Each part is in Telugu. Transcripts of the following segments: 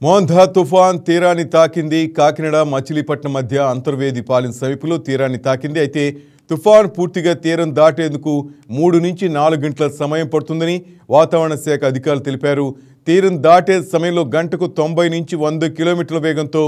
మోంధా తుఫాన్ తీరాన్ని తాకింది. కాకినాడ మచిలీపట్నం మధ్య అంతర్వేది పాలెం సమీపంలో తీరాన్ని తాకింది. అయితే తుఫాన్ పూర్తిగా తీరం దాటేందుకు 3 నుంచి 4 గంటల సమయం పడుతుందని వాతావరణ శాఖ అధికారులు తెలిపారు. తీరం దాటే సమయంలో గంటకు 90 నుంచి 100 కిలోమీటర్ల వేగంతో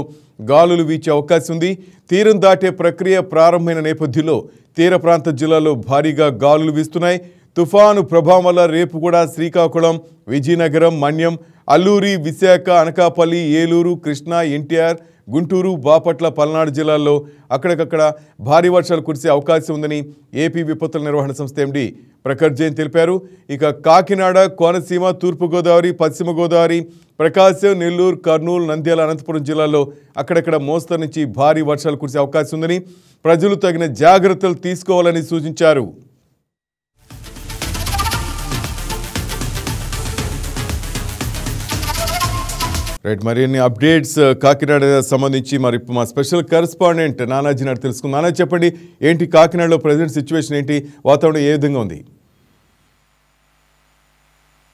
గాలులు వీచే అవకాశం ఉంది. తీరం దాటే ప్రక్రియ ప్రారంభమైన నేపథ్యంలో తీర ప్రాంత జిల్లాల్లో భారీగా గాలులు వీస్తున్నాయి. తుఫాను ప్రభావం వల్ల రేపు కూడా శ్రీకాకుళం, విజయనగరం, మన్యం, అల్లూరి, విశాఖ, అనకాపల్లి, ఏలూరు, కృష్ణా, ఎన్టీఆర్, గుంటూరు, బాపట్ల, పల్నాడు జిల్లాల్లో అక్కడికక్కడ భారీ వర్షాలు కురిసే అవకాశం ఉందని ఏపీ విపత్తుల నిర్వహణ సంస్థ ఎండీ ప్రఖర్ జైన్ తెలిపారు. ఇక కాకినాడ, కోనసీమ, తూర్పుగోదావరి, పశ్చిమ గోదావరి, ప్రకాశం, నెల్లూరు, కర్నూలు, నంద్యాల, అనంతపురం జిల్లాల్లో అక్కడక్కడ మోస్తరు నుంచి భారీ వర్షాలు కురిసే అవకాశం ఉందని ప్రజలు తగిన జాగ్రత్తలు తీసుకోవాలని సూచించారు. రైట్, మరిన్ని అప్డేట్స్ కాకినాడ సంబంధించి మరి మా స్పెషల్ కరెస్పాండెంట్ నానాజీ నాడు తెలుసుకుందాం. నానా, చెప్పండి, ఏంటి కాకినాడలో ప్రెజెంట్ సిచ్యువేషన్ ఏంటి, వాతావరణం ఏ విధంగా ఉంది?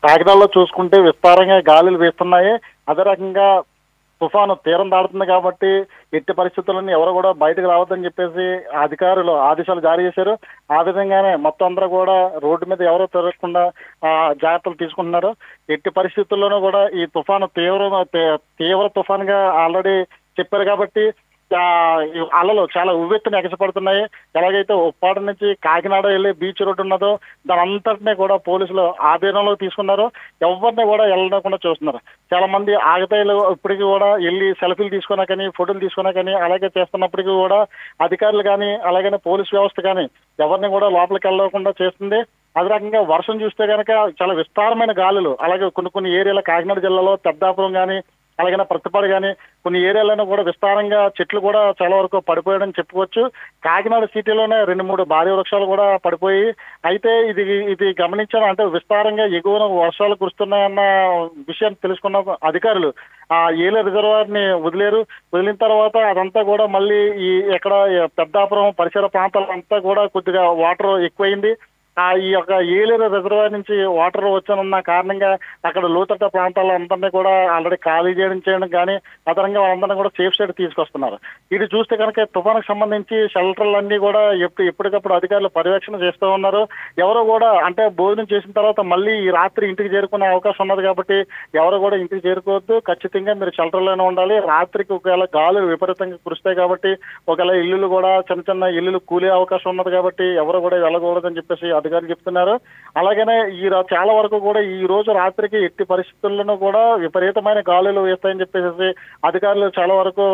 కాకినాడలో చూసుకుంటే విస్తారంగా గాలులు వీస్తున్నాయి. అదే రకంగా తుఫాను తీరం దాడుతుంది కాబట్టి ఎట్టి పరిస్థితులను ఎవరు కూడా బయటకు రావద్దని చెప్పేసి అధికారులు ఆదేశాలు జారీ చేశారు. ఆ విధంగానే మొత్తం అందరూ కూడా రోడ్డు మీద ఎవరో తిరగకుండా జాగ్రత్తలు తీసుకుంటున్నారు. ఎట్టి పరిస్థితుల్లోనూ కూడా ఈ తుఫాను తీవ్ర తుఫానుగా ఆల్రెడీ చెప్పారు కాబట్టి అలలు చాలా ఉవ్వెత్తున ఎగసిపడుతున్నాయి. ఎలాగైతే ఉప్పాడ నుంచి కాకినాడ వెళ్ళే బీచ్ రోడ్డు ఉన్నదో దాని అంతటినీ కూడా పోలీసులు ఆధీనంలో తీసుకున్నారు. ఎవరిని కూడా వెళ్ళకుండా చూస్తున్నారు. చాలా మంది ఆగతాయిలు ఇప్పటికీ కూడా వెళ్ళి సెల్ఫీలు తీసుకున్నా కానీ, ఫోటోలు తీసుకున్నా కానీ అలాగే చేస్తున్నప్పటికీ కూడా అధికారులు కానీ అలాగనే పోలీస్ వ్యవస్థ కానీ ఎవరిని కూడా లోపలికి వెళ్ళకుండా చేస్తుంది. అదే రకంగా వర్షం చూస్తే కనుక చాలా విస్తారమైన గాలులు, అలాగే కొన్ని ఏరియాల కాకినాడ జిల్లాలో పెద్దాపురం కానీ అలాగే ప్రతిపాడు కానీ కొన్ని ఏరియాలను కూడా విస్తారంగా చెట్లు కూడా చాలా వరకు పడిపోయాడని చెప్పుకోవచ్చు. కాకినాడ సిటీలోనే 2-3 భారీ వృక్షాలు కూడా పడిపోయి, అయితే ఇది గమనించాను అంటే విస్తారంగా ఎగువన వర్షాలు కురుస్తున్నాయన్న విషయాన్ని తెలుసుకున్న అధికారులు ఏలూరు రిజర్వాయర్ ని వదిలిన తర్వాత అదంతా కూడా మళ్ళీ ఎక్కడ పెద్దాపురం పరిసర ప్రాంతాలంతా కూడా కొద్దిగా వాటర్ ఎక్కువైంది. ఈ యొక్క ఏలూరు రిజర్వాయర్ నుంచి వాటర్ వచ్చానన్న కారణంగా అక్కడ లోతట్ట ప్రాంతాలందరినీ కూడా ఆల్రెడీ ఖాళీ చేయడం కానీ అదనంగా వాళ్ళందరినీ కూడా సేఫ్ సైడ్ తీసుకొస్తున్నారు. ఇది చూస్తే కనుక తుఫానుకు సంబంధించి షెల్టర్లన్నీ కూడా ఎప్పటికప్పుడు అధికారులు పర్యవేక్షణ చేస్తూ ఉన్నారు. ఎవరు కూడా అంటే భోజనం చేసిన తర్వాత మళ్ళీ ఈ రాత్రి ఇంటికి చేరుకునే అవకాశం ఉన్నది కాబట్టి ఎవరు కూడా ఇంటికి చేరుకోవద్దు. ఖచ్చితంగా మీరు షెల్టర్లోనే ఉండాలి. రాత్రికి ఒకవేళ గాలులు విపరీతంగా కురుస్తాయి కాబట్టి ఒకవేళ ఇల్లులు కూడా చిన్న ఇల్లులు కూలే అవకాశం ఉన్నది కాబట్టి ఎవరు కూడా వెళ్ళకూడదని చెప్పేసి అధికారులు చెప్తున్నారు. అలాగనే చాలా వరకు కూడా ఈ రోజు రాత్రికి ఎట్టి పరిస్థితుల్లోనూ కూడా విపరీతమైన గాలులు వేస్తాయని చెప్పేసి అధికారులు చాలా వరకు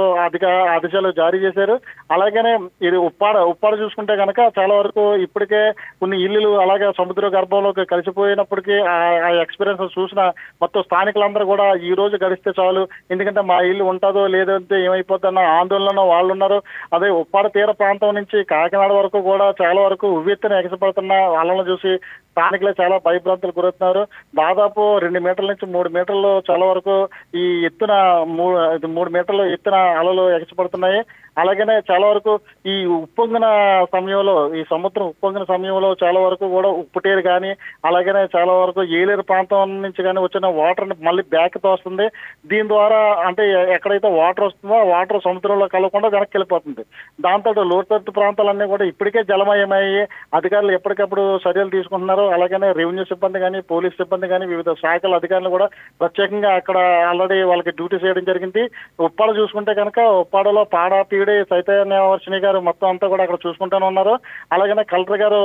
ఆదేశాలు జారీ చేశారు. అలాగనే ఇది ఉప్పాడ చూసుకుంటే కనుక చాలా వరకు ఇప్పటికే కొన్ని ఇల్లులు అలాగే సముద్ర గర్భంలోకి కలిసిపోయినప్పటికీ ఆ ఎక్స్పీరియన్స్ చూసిన మొత్తం స్థానికులందరూ కూడా ఈ రోజు గడిస్తే చాలు, ఎందుకంటే మా ఇల్లు ఉంటుందో లేదంటే ఏమైపోద్దన్న ఆందోళనలో వాళ్ళు ఉన్నారు. అదే ఉప్పాడ తీర ప్రాంతం నుంచి కాకినాడ వరకు కూడా చాలా వరకు ఉవ్వెత్తున ఎగసిపడుతున్న వాళ్ళని చూసి స్థానికులే చాలా భయభ్రాంతులు గురవుతున్నారు. దాదాపు 2 మీటర్ల నుంచి 3 మీటర్లు చాలా వరకు ఈ ఎత్తున 3 మీటర్లు ఎత్తున అలలు ఎగసిపడుతున్నాయి. అలాగనే చాలా వరకు ఈ ఉప్పొంగిన సమయంలో ఈ సముద్రం ఉప్పొంగిన సమయంలో చాలా వరకు కూడా ఉప్పుటేరు కానీ అలాగనే చాలా వరకు ఏలేరు ప్రాంతం నుంచి కానీ వచ్చిన వాటర్ మళ్ళీ బ్యాక్ తోస్తుంది. దీని ద్వారా అంటే ఎక్కడైతే వాటర్ వస్తుందో ఆ వాటర్ సముద్రంలో కలవకుండా వెనక్కి వెళ్ళిపోతుంది. దాంతో లోతట్టు ప్రాంతాలన్నీ కూడా ఇప్పటికే జలమయమయ్యి అధికారులు ఎప్పటికప్పుడు చర్యలు తీసుకుంటున్నారు. అలాగనే రెవెన్యూ సిబ్బంది కానీ పోలీస్ సిబ్బంది కానీ వివిధ శాఖల అధికారులు కూడా ప్రత్యేకంగా అక్కడ ఆల్రెడీ వాళ్ళకి డ్యూటీ చేయడం జరిగింది. ఉప్పాడ చూసుకుంటే కనుక ఉప్పాడలో పాడాపీడి చైతన్యవర్షిణి గారు మొత్తం అంతా కూడా అక్కడ చూసుకుంటూనే ఉన్నారు. అలాగనే కలెక్టర్ గారు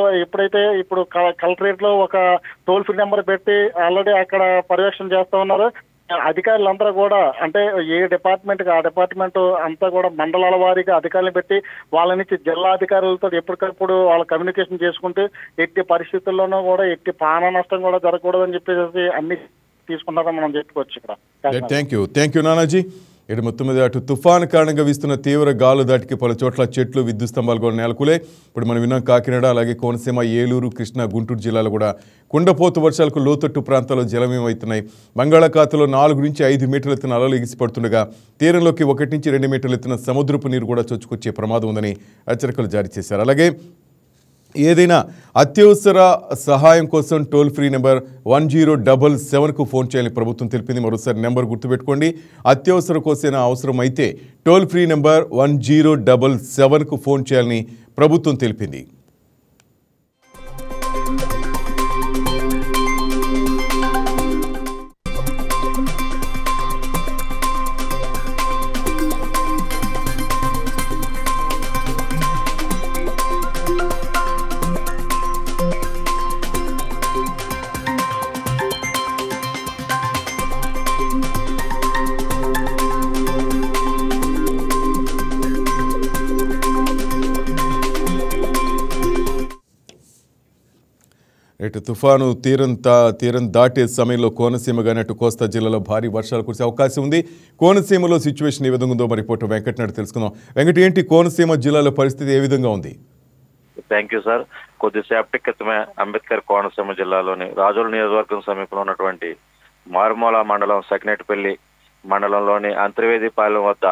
ఇప్పుడు కలెక్టరేట్ లో ఒక టోల్ ఫ్రీ నెంబర్ పెట్టి ఆల్రెడీ అక్కడ పర్యవేక్షణ చేస్తూ ఉన్నారు. అధికారులందరూ కూడా అంటే ఏ డిపార్ట్మెంట్ ఆ డిపార్ట్మెంట్ అంతా కూడా మండలాల వారీగా అధికారులను పెట్టి వాళ్ళ నుంచి జిల్లా అధికారులతో ఎప్పటికప్పుడు వాళ్ళ కమ్యూనికేషన్ చేసుకుంటూ ఎట్టి పరిస్థితుల్లోనూ కూడా ఎట్టి ప్రాణ నష్టం కూడా జరగకూడదని చెప్పేసి అన్ని తీసుకున్నారని మనం చెప్పుకోవచ్చు. ఇక్కడ థ్యాంక్ యూ నానాజీ. ఇటు మొత్తం మీద అటు తుఫాను కారణంగా వీస్తున్న తీవ్ర గాలు దాటికి పలు చోట్ల చెట్లు, విద్యుత్ స్తంభాలు కూడా నేలకూలే. ఇప్పుడు మనం విన్నాం కాకినాడ అలాగే కోనసీమ, ఏలూరు, కృష్ణా, గుంటూరు జిల్లాలో కూడా కుండపోతు వర్షాలకు లోతట్టు ప్రాంతాల్లో జలమయమవుతున్నాయి. బంగాళాఖాతంలో 4 నుంచి 5 మీటర్ల ఎత్తున అలలు ఎగిసిపడుతుండగా తీరంలోకి 1 నుంచి 2 మీటర్ల ఎత్తున సముద్రపు నీరు కూడా చొచ్చుకొచ్చే ప్రమాదం ఉందని హెచ్చరికలు జారీ చేశారు. అలాగే ఏదైనా అత్యవసర సహాయం కోసం టోల్ ఫ్రీ నెంబర్ 1077కు ఫోన్ చేయాలని ప్రభుత్వం తెలిపింది. మరోసారి నెంబర్ గుర్తుపెట్టుకోండి. అత్యవసర కోసం అవసరం అయితే టోల్ ఫ్రీ నెంబర్ 1077కు ఫోన్ చేయాలని ప్రభుత్వం తెలిపింది. ఇటు తుఫాను తీరం దాటే సమయంలో కోనసీమ కానీ అటు కోస్తా జిల్లాలో భారీ వర్షాలు కురిసే అవకాశం ఉంది. కోనసీమలో సిచ్యువేషన్ ఏ విధంగా ఉందో మరి రిపోర్టర్ వెంకట్ నాయుడు తెలుసుకుందాం. వెంకట్, ఏంటి కోనసీమ జిల్లాలో పరిస్థితి ఏ విధంగా ఉంది? Thank you sir. కొద్దిసేపటి క్రితమే అంబేద్కర్ కోనసీమ జిల్లాలోని రాజోలు నియోజకవర్గం సమీపంలో ఉన్నటువంటి మారుమూల మండలం సకినేటిపల్లి మండలంలోని అంతర్వేదిపాలెం వద్ద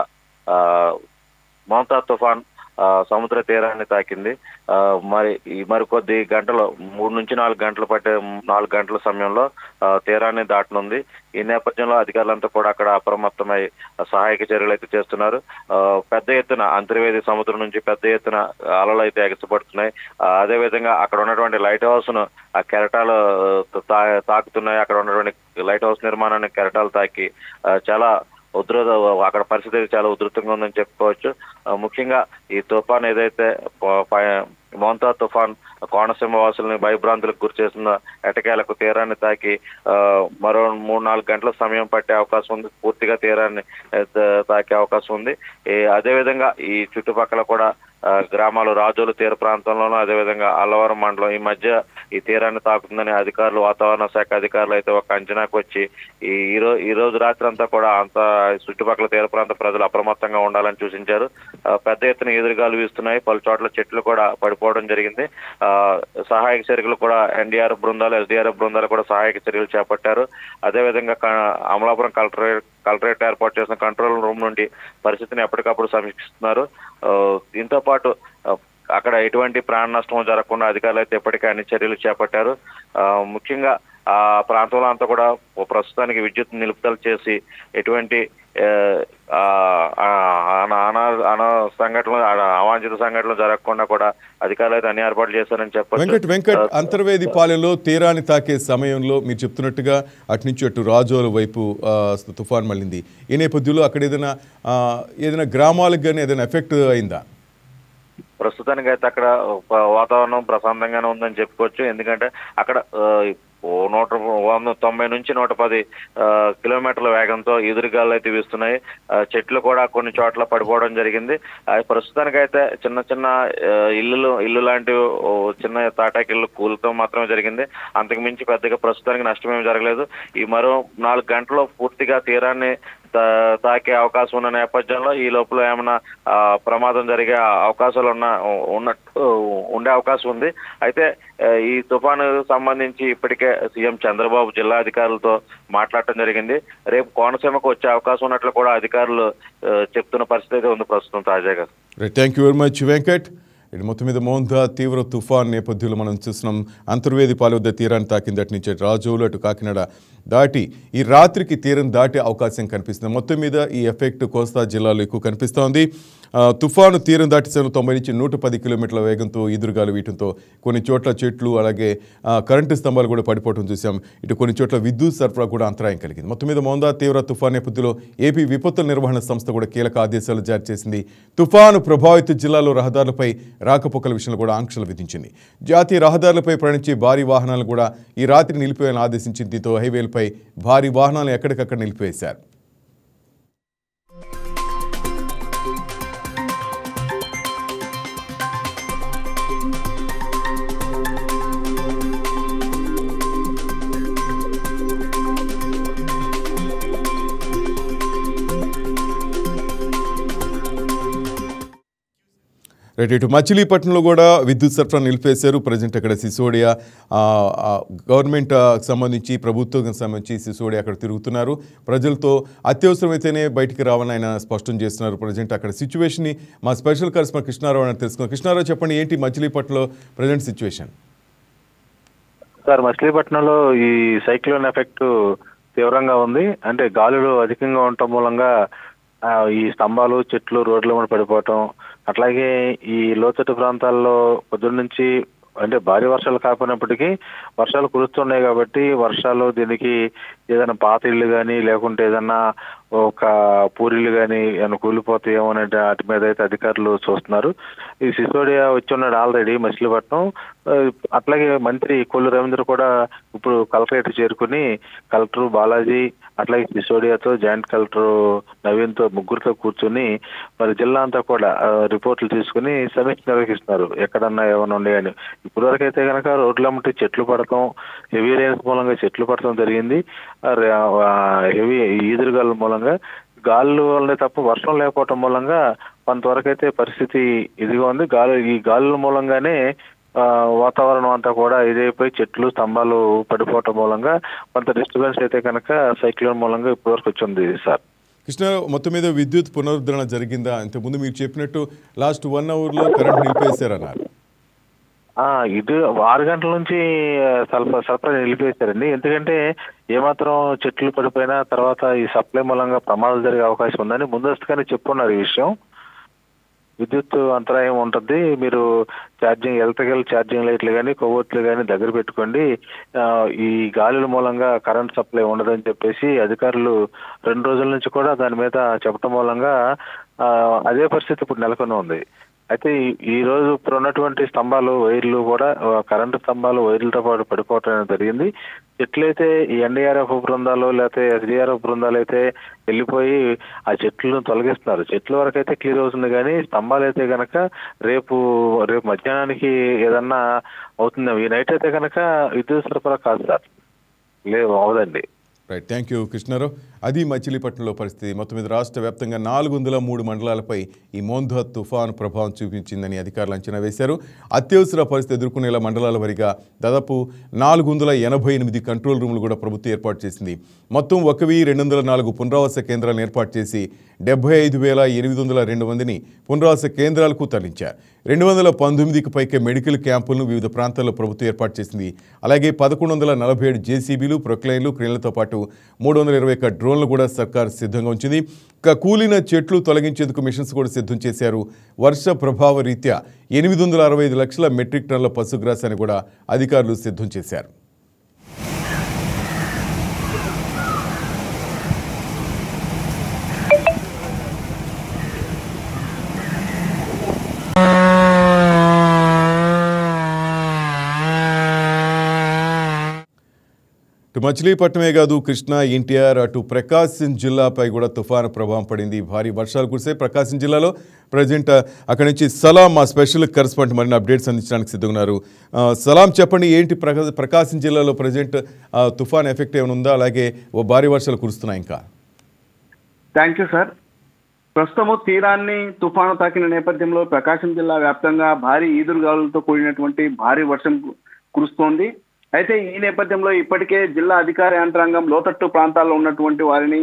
మోంతా తుఫాన్ సముద్ర తీరాన్ని తాకింది. మరికొద్ది గంటలు 3 నుంచి 4 గంటల సమయంలో తీరాన్ని దాటనుంది. ఈ నేపథ్యంలో అధికారులంతా కూడా అక్కడ అప్రమత్తమై సహాయక చర్యలు అయితే చేస్తున్నారు. పెద్ద ఎత్తున అంతర్వేది సముద్రం నుంచి పెద్ద ఎత్తున అలలు అయితే ఎగసిపడుతున్నాయి. అదేవిధంగా అక్కడ ఉన్నటువంటి లైట్ హౌస్ ను ఆ కెరటాలు తాకుతున్నాయి. అక్కడ ఉన్నటువంటి లైట్ హౌస్ నిర్మాణాన్ని కెరటాలు తాకి చాలా అక్కడ పరిస్థితి చాలా ఉధృతంగా ఉందని చెప్పుకోవచ్చు. ముఖ్యంగా ఈ తుఫాన్ ఏదైతే మోంతా తుఫాన్ కోనసీమ వాసులని భయభ్రాంతులకు గురి చేసిన ఎటకేలకు తీరాన్ని తాకి మరో 3-4 గంటల సమయం పట్టే అవకాశం ఉంది. పూర్తిగా తీరాన్ని తాకే అవకాశం ఉంది. అదేవిధంగా ఈ చుట్టుపక్కల కూడా గ్రామాలు రాజోలు తీర ప్రాంతంలోనూ అదేవిధంగా అల్లవరం మండలం ఈ మధ్య ఈ తీరాన్ని తాకుతుందని అధికారులు, వాతావరణ శాఖ అధికారులు అయితే ఒక అంచనాకు వచ్చి ఈ రోజు రాత్రి అంతా కూడా చుట్టుపక్కల తీర ప్రాంత ప్రజలు అప్రమత్తంగా ఉండాలని సూచించారు. పెద్ద ఎత్తున ఎదురుగాలు వీస్తున్నాయి. పలు చోట్ల చెట్లు కూడా పడిపోవడం జరిగింది. సహాయక చర్యలు కూడా ఎన్డీఆర్ఎఫ్ బృందాలు, ఎస్డీఆర్ఎఫ్ బృందాలు కూడా సహాయక చర్యలు చేపట్టారు. అదేవిధంగా అమలాపురం కలెక్టరేట్ ఏర్పాటు చేసిన కంట్రోల్ రూమ్ నుండి పరిస్థితిని ఎప్పటికప్పుడు సమీక్షిస్తున్నారు. దీంతో పాటు అక్కడ ఎటువంటి ప్రాణ నష్టం జరగకుండా అధికారులు అయితే ఇప్పటికే అన్ని చర్యలు చేపట్టారు. ముఖ్యంగా ఆ ప్రాంతంలో అంతా కూడా ప్రస్తుతానికి విద్యుత్ నిలుపుదల చేసి ఎటువంటి అవాంఛిత సంఘటనలు జరగకుండా కూడా అధికారులు అయితే అన్ని ఏర్పాట్లు చేశారని చెప్పారు. వెంకట్, అంతర్వేది పాలెంలో తీరాన్ని తాకే సమయంలో మీరు చెప్తున్నట్టుగా అటు నుంచి అటు రాజోల వైపు తుఫాన్ మళ్ళింది. ఈ నేపథ్యంలో అక్కడ ఏదైనా గ్రామాలకు కానీ ఏదైనా ఎఫెక్ట్ అయిందా? ప్రస్తుతానికి అయితే అక్కడ వాతావరణం ప్రశాంతంగానే ఉందని చెప్పుకోవచ్చు. ఎందుకంటే అక్కడ 190 నుంచి 110 కిలోమీటర్ల వేగంతో ఎదురుగాలు అయితే వీస్తున్నాయి. చెట్లు కూడా కొన్ని చోట్ల పడిపోవడం జరిగింది. ప్రస్తుతానికైతే చిన్న చిన్న ఇల్లు లాంటివి చిన్న తాటాకిళ్ళు కూలతో మాత్రమే జరిగింది. అంతకు మించి పెద్దగా ప్రస్తుతానికి నష్టమేమి జరగలేదు. ఈ మరో 4 గంటల్లో పూర్తిగా తీరాన్ని తాకే అవకాశం ఉన్న నేపథ్యంలో ఈ లోపల ఏమైనా ప్రమాదం జరిగే అవకాశాలు ఉండే అవకాశం ఉంది. అయితే ఈ తుఫాను సంబంధించి ఇప్పటికే సీఎం చంద్రబాబు జిల్లా అధికారులతో మాట్లాడటం జరిగింది. రేపు కోనసీమకు వచ్చే అవకాశం ఉన్నట్లు కూడా అధికారులు చెప్తున్న పరిస్థితి అయితే ఉంది ప్రస్తుతం తాజాగా. Thank you very much Venkat. ఇటు మొత్తం మీద మోంతా తీవ్ర తుఫాన్ నేపథ్యంలో మనం చూస్తున్నాం. అంతర్వేదిపాలెం వద్ద తీరాన్ని తాకింది. అటు నుంచి రాజోలు అటు కాకినాడ దాటి ఈ రాత్రికి తీరం దాటే అవకాశం కనిపిస్తుంది. మొత్తం మీద ఈ ఎఫెక్ట్ కోస్తా జిల్లాలో ఎక్కువ కనిపిస్తోంది. తుఫాను తీరం దాటి 90 నుంచి 110 కిలోమీటర్ల వేగంతో ఎదురుగాలు వీయడంతో కొన్ని చోట్ల చెట్లు అలాగే కరెంటు స్తంభాలు కూడా పడిపోవడం చూసాం. ఇటు కొన్ని చోట్ల విద్యుత్ సరఫరా కూడా అంతరాయం కలిగింది. మొత్తం మీద మోంతా తీవ్ర తుఫాన్ నేపథ్యంలో ఏపీ విపత్తుల నిర్వహణ సంస్థ కూడా కీలక ఆదేశాలు జారీ చేసింది. తుఫాను ప్రభావిత జిల్లాలో రహదారులపై రాకపోకల విషయంలో కూడా ఆంక్షలు విధించింది. జాతీయ రహదారులపై ప్రయాణించే భారీ వాహనాలు కూడా ఈ రాత్రి నిలిపివేయాలని ఆదేశించింది. దీంతో హైవేలపై భారీ వాహనాలు ఎక్కడికక్కడ నిలిపివేశారు. రైట్. ఇటు మచిలీపట్నంలో కూడా విద్యుత్ సరఫరా నిలిపేశారు. ప్రజెంట్ అక్కడ సిసోడియా గవర్నమెంట్ సంబంధించి ప్రభుత్వం సంబంధించి సిసోడియా అక్కడ తిరుగుతున్నారు. ప్రజలతో అత్యవసరమైతేనే బయటికి రావాలని ఆయన స్పష్టం చేస్తున్నారు. ప్రజెంట్ అక్కడ సిచ్యువేషన్ని మా స్పెషల్ కరెస్పాండెంట్ కృష్ణారావు అని తెలుసుకున్నాం. కృష్ణారావు, చెప్పండి, ఏంటి మచిలీపట్నంలో ప్రజెంట్ సిచ్యువేషన్? సార్, మచిలీపట్నంలో ఈ సైక్లోన్ ఎఫెక్ట్ తీవ్రంగా ఉంది. అంటే గాలులు అధికంగా ఉండటం మూలంగా ఈ స్తంభాలు, చెట్లు రోడ్ల మీద పడిపోవటం, అట్లాగే ఈ లోతట్టు ప్రాంతాల్లో పొద్దున్న నుంచి అంటే భారీ వర్షాలు కాకపోయినప్పటికీ వర్షాలు కురుస్తున్నాయి కాబట్టి వర్షాలు దీనికి ఏదైనా పాత ఇళ్ళు కానీ లేకుంటే ఏదన్నా ఒక పూరిళ్ళు కానీ ఏమైనా కూలిపోతాయేమో అనే వాటి మీద అయితే అధికారులు చూస్తున్నారు. ఈ సిసోడియా వచ్చి ఉన్నాడు ఆల్రెడీ మచిలీపట్నం. అట్లాగే మంత్రి కొల్లు రవీంద్ర కూడా ఇప్పుడు కలెక్టరేట్ చేరుకుని కలెక్టర్ బాలాజీ అట్లాగే సిసోడియాతో జాయింట్ కలెక్టర్ నవీన్తో ముగ్గురితో కూర్చుని మరి జిల్లా అంతా కూడా రిపోర్ట్లు తీసుకుని సమీక్ష నిర్వహిస్తున్నారు. ఎక్కడన్నా ఏమైనా ఉన్నాయని. ఇప్పటి వరకు అయితే కనుక రోడ్లమ్మటి చెట్లు పడటం, హెవీ రైన్స్ మూలంగా చెట్లు పడటం జరిగింది. హెవీ ఈదురుగాల మూలంగా గాలుల వల్లనే తప్ప వర్షం లేకపోవటం మూలంగా కొంతవరకు అయితే పరిస్థితి ఇదిగా ఉంది. ఈ గాలుల మూలంగానే వాతావరణం అంతా కూడా ఇదైపోయి చెట్లు స్తంభాలు పడిపోవటం మూలంగా కొంత డిస్టర్బెన్స్ అయితే కనుక సైక్లోన్ మూలంగా ఇప్పటి వరకు వచ్చింది సార్. కృష్ణ, మొత్తం మీద విద్యుత్ పునరుద్ధరణ జరిగిందా? ఇంతకుముందు మీరు చెప్పినట్టు లాస్ట్ 1 అవర్లో కరెంట్ నిలిపేశారన్నారు. ఇది 6 గంటల నుంచి సరఫరా నిలిపేశారండి. ఎందుకంటే ఏమాత్రం చెట్లు పడిపోయినా తర్వాత ఈ సప్లై మూలంగా ప్రమాదాలు జరిగే అవకాశం ఉందని ముందస్తుగానే చెప్పున్నారు ఈ విషయం. విద్యుత్ అంతరాయం ఉంటుంది, మీరు ఎలక్ట్రికల్ ఛార్జింగ్ లైట్లు కానీ కొవ్వొత్తులు కానీ దగ్గర పెట్టుకోండి, ఈ గాలుల మూలంగా కరెంట్ సప్లై ఉండదని చెప్పేసి అధికారులు 2 రోజుల నుంచి కూడా దాని మీద చెప్పడం మూలంగా అదే పరిస్థితి ఇప్పుడు నెలకొని ఉంది. అయితే ఈ రోజు ఇప్పుడు ఉన్నటువంటి స్తంభాలు, వైర్లు కూడా కరెంటు స్తంభాలు వైర్లతో పాటు పడిపోవటం జరిగింది. చెట్లయితే ఈ ఎన్డీఆర్ఎఫ్ బృందాలు లేకపోతే ఎస్డీఆర్ఎఫ్ బృందాలు అయితే వెళ్ళిపోయి ఆ చెట్లను తొలగిస్తున్నారు. చెట్ల వరకు అయితే క్లియర్ అవుతుంది, కానీ స్తంభాలు అయితే కనుక రేపు మధ్యాహ్నానికి ఏదన్నా అవుతుంది. ఈ నైట్ అయితే కనుక విద్యుత్ సరఫరా కాదు సార్, అవదండి. Right, thank you Krishnarao. అది మచిలీపట్నంలో పరిస్థితి. మొత్తం మీద రాష్ట్ర వ్యాప్తంగా 403 మండలాలపై ఈ మోంధా తుఫాను ప్రభావం చూపించిందని అధికారులు అంచనా వేశారు. అత్యవసర పరిస్థితి ఎదుర్కొనేలా మండలాల వారీగా దాదాపు 488 కంట్రోల్ రూములు కూడా ప్రభుత్వం ఏర్పాటు చేసింది. మొత్తం 1204 పునరావాస కేంద్రాలను ఏర్పాటు చేసి 75,802 మందిని పునరావాస కేంద్రాలకు తరలించారు. 219కి పైగా మెడికల్ క్యాంపులను వివిధ ప్రాంతాల్లో ప్రభుత్వం ఏర్పాటు చేసింది. అలాగే 1147 జేసీబీలు, ప్రొక్లైన్లు, క్రేన్లతో పాటు 321 డ్రోన్లు కూడా సర్కార్ సిద్ధంగా ఉంచింది. కూలిన చెట్లు తొలగించేందుకు మిషన్స్ కూడా సిద్ధం చేశారు. వర్ష ప్రభావ రీత్యా 865 లక్షల మెట్రిక్ టన్నుల పశుగ్రాసాన్ని కూడా అధికారులు సిద్ధం చేశారు. ఇటు మచిలీపట్నమే కాదు, కృష్ణా, ఎన్టీఆర్, అటు ప్రకాశం జిల్లాపై కూడా తుఫాను ప్రభావం పడింది. భారీ వర్షాలు కురిసాయి ప్రకాశం జిల్లాలో. ప్రజెంట్ అక్కడి నుంచి సలాం, మా స్పెషల్ కరెస్పాండెంట్ మరిన్ని అప్డేట్స్ అందించడానికి సిద్ధంగా ఉన్నారు. సలాం, చెప్పండి, ఏంటి ప్రకాశం జిల్లాలో ప్రజెంట్ తుఫాన్ ఎఫెక్ట్ ఏమైనా ఉందా? అలాగే భారీ వర్షాలు కురుస్తున్నాయి ఇంకా? Thank you sir. ప్రస్తుతము తీరాన్ని తుఫాను తాకిన నేపథ్యంలో ప్రకాశం జిల్లా వ్యాప్తంగా భారీ ఈదురుగాలులతో కూడినటువంటి భారీ వర్షం కురుస్తోంది. అయితే ఈ నేపథ్యంలో ఇప్పటికే జిల్లా అధికార యంత్రాంగం లోతట్టు ప్రాంతాల్లో ఉన్నటువంటి వారిని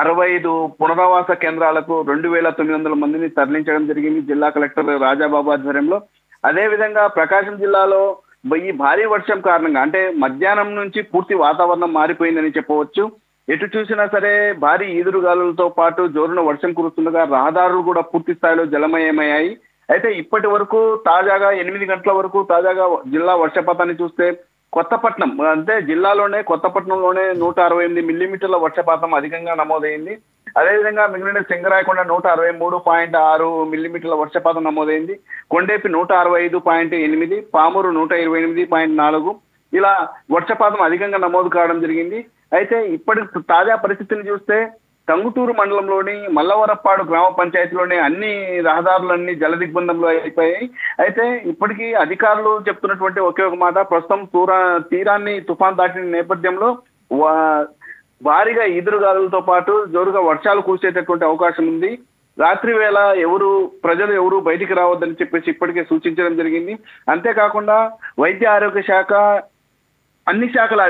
65 పునరావాస కేంద్రాలకు 2,900 మందిని తరలించడం జరిగింది జిల్లా కలెక్టర్ రాజాబాబు ఆధ్వర్యంలో. అదేవిధంగా ప్రకాశం జిల్లాలో ఈ భారీ వర్షం కారణంగా అంటే మధ్యాహ్నం నుంచి పూర్తి వాతావరణం మారిపోయిందని చెప్పవచ్చు. ఎటు చూసినా సరే భారీ ఈదురుగాలులతో పాటు జోరున వర్షం కురుస్తుండగా రహదారులు కూడా పూర్తి స్థాయిలో జలమయమయ్యాయి. అయితే ఇప్పటి వరకు తాజాగా 8 గంటల వరకు తాజాగా జిల్లా వర్షపాతాన్ని చూస్తే కొత్తపట్నం అంటే జిల్లాలోనే కొత్తపట్నంలోనే 168 మిల్లీమీటర్ల వర్షపాతం అధికంగా నమోదైంది. అదేవిధంగా మిగిలిన సింగరాయకొండ 163.6 మిల్లీమీటర్ల వర్షపాతం నమోదైంది. కొండేపి 165.8, పామూరు 128.4 ఇలా వర్షపాతం అధికంగా నమోదు కావడం జరిగింది. అయితే ఇప్పటి తాజా పరిస్థితిని చూస్తే టంగుటూరు మండలంలోని మల్లవరప్పాడు గ్రామ పంచాయతీలోని అన్ని రహదారులన్నీ జల దిగ్బంధంలో అయిపోయాయి. అయితే ఇప్పటికీ అధికారులు చెప్తున్నటువంటి ఒకే ఒక మాట, ప్రస్తుతం తీరాన్ని తుఫాన్ దాటిన నేపథ్యంలో భారీగా ఈదురుగాలులతో పాటు జోరుగా వర్షాలు కురిసేటటువంటి అవకాశం ఉంది. రాత్రి వేళ ప్రజలు ఎవరు బయటికి రావద్దని చెప్పేసి ఇప్పటికే సూచించడం జరిగింది. అంతేకాకుండా వైద్య ఆరోగ్య శాఖ అన్ని శాఖల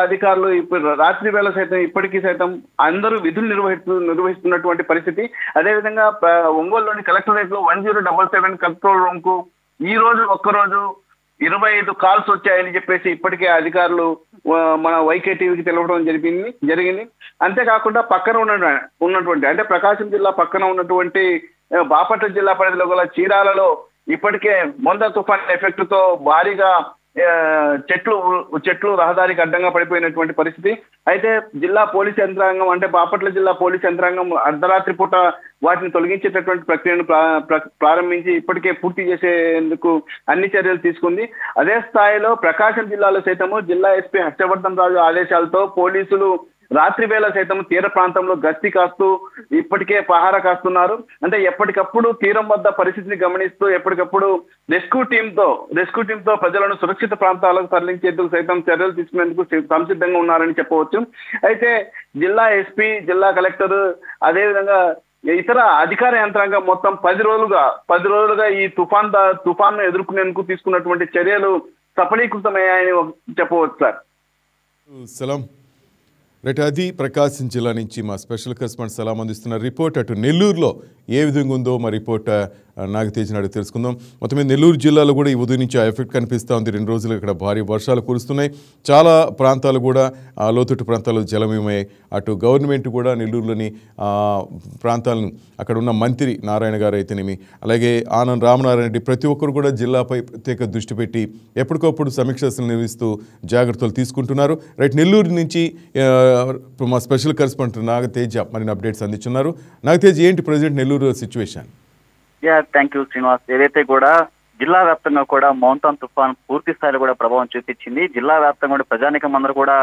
అధికారులు ఇప్పుడు రాత్రి వేళ సైతం ఇప్పటికీ సైతం అందరూ విధులు నిర్వహిస్తున్నటువంటి పరిస్థితి. అదేవిధంగా ఒంగోలులోని కలెక్టరేట్ లో 1077 కంట్రోల్ రూమ్ కు ఈ రోజు ఒక్కరోజు 25 కాల్స్ వచ్చాయని చెప్పేసి ఇప్పటికే అధికారులు మన వైకే టీవీకి తెలపడం జరిగింది. అంతేకాకుండా పక్కన ఉన్నటువంటి అంటే ప్రకాశం జిల్లా పక్కన ఉన్నటువంటి బాపట్ల జిల్లా పరిధిలో గల చీరాలలో ఇప్పటికే మొంతా తుఫాన్ ఎఫెక్ట్ తో భారీగా చెట్లు రహదారికి అడ్డంగా పడిపోయినటువంటి పరిస్థితి. అయితే జిల్లా పోలీస్ యంత్రాంగం అంటే బాపట్ల జిల్లా పోలీస్ యంత్రాంగం అర్ధరాత్రి పూట వాటిని తొలగించేటటువంటి ప్రక్రియను ప్రారంభించి ఇప్పటికే పూర్తి చేసేందుకు అన్ని చర్యలు తీసుకుంది. అదే స్థాయిలో ప్రకాశం జిల్లాలో సైతము జిల్లా ఎస్పీ హర్షవర్ధన్ రాజు ఆదేశాలతో పోలీసులు రాత్రి వేళ సైతం తీర ప్రాంతంలో గస్తీ కాస్తూ ఇప్పటికే పహారా కాస్తున్నారు. అంటే ఎప్పటికప్పుడు తీరం వద్ద పరిస్థితిని గమనిస్తూ ఎప్పటికప్పుడు రెస్క్యూ టీమ్ తో ప్రజలను సురక్షిత ప్రాంతాలకు తరలించేందుకు సైతం చర్యలు తీసుకునేందుకు సంసిద్ధంగా ఉన్నారని చెప్పవచ్చు. అయితే జిల్లా ఎస్పీ, జిల్లా కలెక్టర్ అదేవిధంగా ఇతర అధికార యంత్రాంగం మొత్తం 10 రోజులుగా ఈ తుఫాన్ ఎదుర్కొనేందుకు తీసుకున్నటువంటి చర్యలు సఫలీకృతమయ్యాయని చెప్పవచ్చు సార్. సలాం. రైట్, అది ప్రకాశం జిల్లా నుంచి మా స్పెషల్ కరెస్పాండెంట్ సలాం అందిస్తున్న రిపోర్ట్. అటు నెల్లూరులో ఏ విధంగా ఉందో మా రిపోర్ట్ నాగతేజ్ నాడు తెలుసుకుందాం. మొత్తం మీద నెల్లూరు జిల్లాలో కూడా ఈ ఉదయం నుంచి ఆ ఎఫెక్ట్ కనిపిస్తూ ఉంది. 2 రోజులు ఇక్కడ భారీ వర్షాలు కురుస్తున్నాయి. చాలా ప్రాంతాలు కూడా లోతట్టు ప్రాంతాలు జలమయమయ్యాయి. అటు గవర్నమెంట్ కూడా నెల్లూరులోని ప్రాంతాలను అక్కడ ఉన్న మంత్రి నారాయణ గారు అయితేనేమి, అలాగే ఆనంద్ రామనారాయణ రెడ్డి ప్రతి ఒక్కరు కూడా జిల్లాపై ప్రత్యేక దృష్టి పెట్టి ఎప్పటికప్పుడు సమీక్షలు నిర్వహిస్తూ జాగ్రత్తలు తీసుకుంటున్నారు. రైట్, నెల్లూరు నుంచి మా స్పెషల్ కరెస్పాండెంట్ నాగతేజ్ మరిన్ని అప్డేట్స్ అందించున్నారు. నాగతేజ్, ఏంటి present Nellore situation? Thank you Srinivas. ఏదైతే కూడా జిల్లా వ్యాప్తంగా కూడా మౌంతాన్ తుఫాన్ పూర్తి స్థాయిలో కూడా ప్రభావం చూపించింది. జిల్లా వ్యాప్తంగా కూడా ప్రజానికం అందరూ కూడా